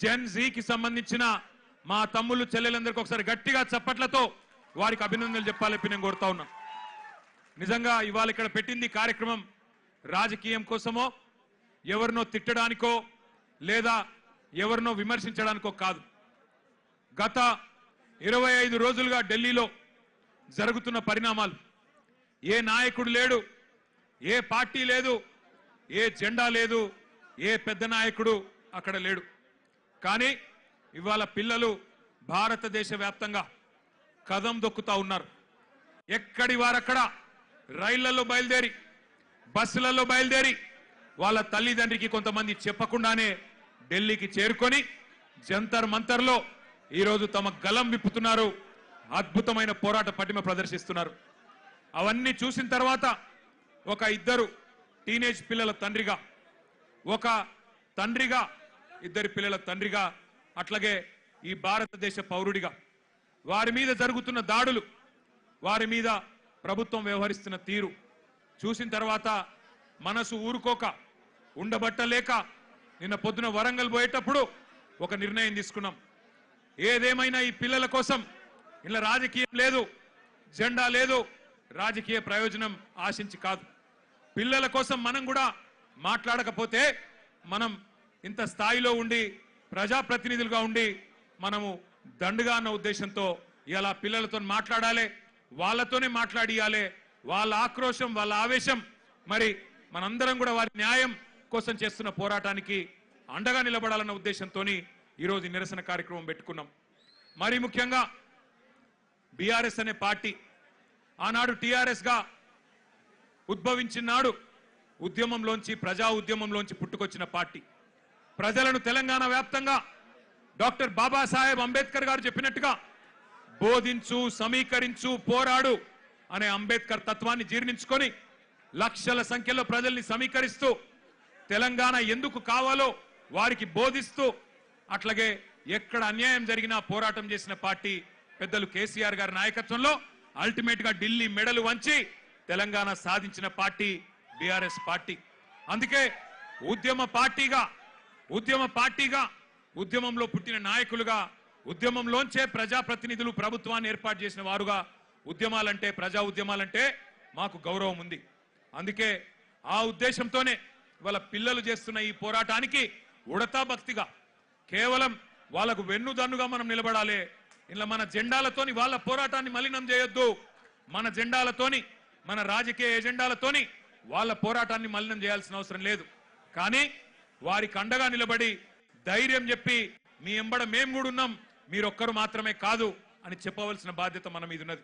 జెన్ జీకి సంబంధించిన మా తమ్ముళ్ళు చెల్లెలందరికీ ఒకసారి గట్టిగా చప్పట్లతో వారికి అభినందనలు చెప్పాలని నేను కోరుతా ఉన్నా. నిజంగా ఇవాళ ఇక్కడ పెట్టింది కార్యక్రమం రాజకీయం కోసమో ఎవరినో తిట్టడానికో లేదా ఎవరినో విమర్శించడానికో కాదు. గత 25 రోజులుగా ఢిల్లీలో జరుగుతున్న పరిణామాలు, ఏ నాయకుడు లేడు, ఏ పార్టీ లేదు, ఏ జెండా లేదు, ఏ పెద్ద నాయకుడు అక్కడ లేడు. కానీ ఇవాళ పిల్లలు భారతదేశ వ్యాప్తంగా కదం దొక్కుతా ఉన్నారు. ఎక్కడి వారక్కడ రైళ్లలో బయలుదేరి, బస్సులలో బయలుదేరి వాళ్ళ తల్లిదండ్రికి కొంతమంది చెప్పకుండానే ఢిల్లీకి చేరుకొని జంతర్ మంతర్లో ఈరోజు తమ గలం విప్పుతున్నారు. అద్భుతమైన పోరాట పటిమ ప్రదర్శిస్తున్నారు. అవన్నీ చూసిన తర్వాత ఒక ఇద్దరు టీనేజ్ పిల్లల తండ్రిగా, ఒక తండ్రిగా, ఇద్దరు పిల్లల తండ్రిగా, అట్లాగే ఈ భారతదేశ పౌరుడిగా వారి మీద జరుగుతున్న దాడులు, వారి మీద ప్రభుత్వం వ్యవహరిస్తున్న తీరు చూసిన తర్వాత మనసు ఊరుకోక ఉండబట్టలేక నిన్న పొద్దున వరంగల్ పోయేటప్పుడు ఒక నిర్ణయం తీసుకున్నాం. ఏదేమైనా ఈ పిల్లల కోసం ఇలా రాజకీయం లేదు, జెండా లేదు, రాజకీయ ప్రయోజనం ఆశించి కాదు. పిల్లల కోసం మనం కూడా మాట్లాడకపోతే మనం ఇంత స్థాయిలో ఉండి ప్రజాప్రతినిధులుగా ఉండి మనము దండుగా అన్న ఉద్దేశంతో ఇలా పిల్లలతో మాట్లాడాలి, వాళ్ళతోనే మాట్లాడియాలి. వాళ్ళ ఆక్రోశం, వాళ్ళ ఆవేశం, మరి మనందరం కూడా వారి న్యాయం కోసం చేస్తున్న పోరాటానికి అండగా నిలబడాలన్న ఉద్దేశంతో ఈరోజు నిరసన కార్యక్రమం పెట్టుకున్నాం. మరి ముఖ్యంగా బీఆర్ఎస్ అనే పార్టీ ఆనాడు టీఆర్ఎస్ గా ఉద్భవించినాడు ఉద్యమంలోంచి, ప్రజా ఉద్యమంలోంచి పుట్టుకొచ్చిన పార్టీ. ప్రజలను తెలంగాణ వ్యాప్తంగా డాక్టర్ బాబాసాహెబ్ అంబేద్కర్ గారు చెప్పినట్టుగా బోధించు, సమీకరించు, పోరాడు అనే అంబేద్కర్ తత్వాన్ని జీర్ణించుకొని లక్షల సంఖ్యలో ప్రజల్ని సమీకరిస్తూ తెలంగాణ ఎందుకు కావాలో వారికి బోధిస్తూ, అట్లాగే ఎక్కడ అన్యాయం జరిగినా పోరాటం చేసిన పార్టీ పెద్దలు కేసీఆర్ గారి నాయకత్వంలో అల్టిమేట్ గా ఢిల్లీ మెడలు వంచి తెలంగాణ సాధించిన పార్టీ బీఆర్ఎస్ పార్టీ. అందుకే ఉద్యమంలో పుట్టిన నాయకులుగా, ఉద్యమంలోంచే ప్రజాప్రతినిధులు ప్రభుత్వాన్ని ఏర్పాటు చేసిన వారుగా ఉద్యమాలంటే, ప్రజా ఉద్యమాలంటే మాకు గౌరవం ఉంది. అందుకే ఆ ఉద్దేశంతోనే వాళ్ళ పిల్లలు చేస్తున్న ఈ పోరాటానికి ఉడతా భక్తిగా కేవలం వాళ్ళకు వెన్నుదన్నుగా మనం నిలబడాలి. ఇలా మన జెండాలతోని వాళ్ళ పోరాటాన్ని మలినం చేయొద్దు. మన జెండాలతోని, మన రాజకీయ ఎజెండాలతోని వాళ్ళ పోరాటాన్ని మలినం చేయాల్సిన అవసరం లేదు. కానీ వారికి అండగా నిలబడి ధైర్యం చెప్పి మీ ఎంబడ మేము కూడా ఉన్నాం, మీరొక్కరు మాత్రమే కాదు అని చెప్పవలసిన బాధ్యత మన మీద ఉన్నది.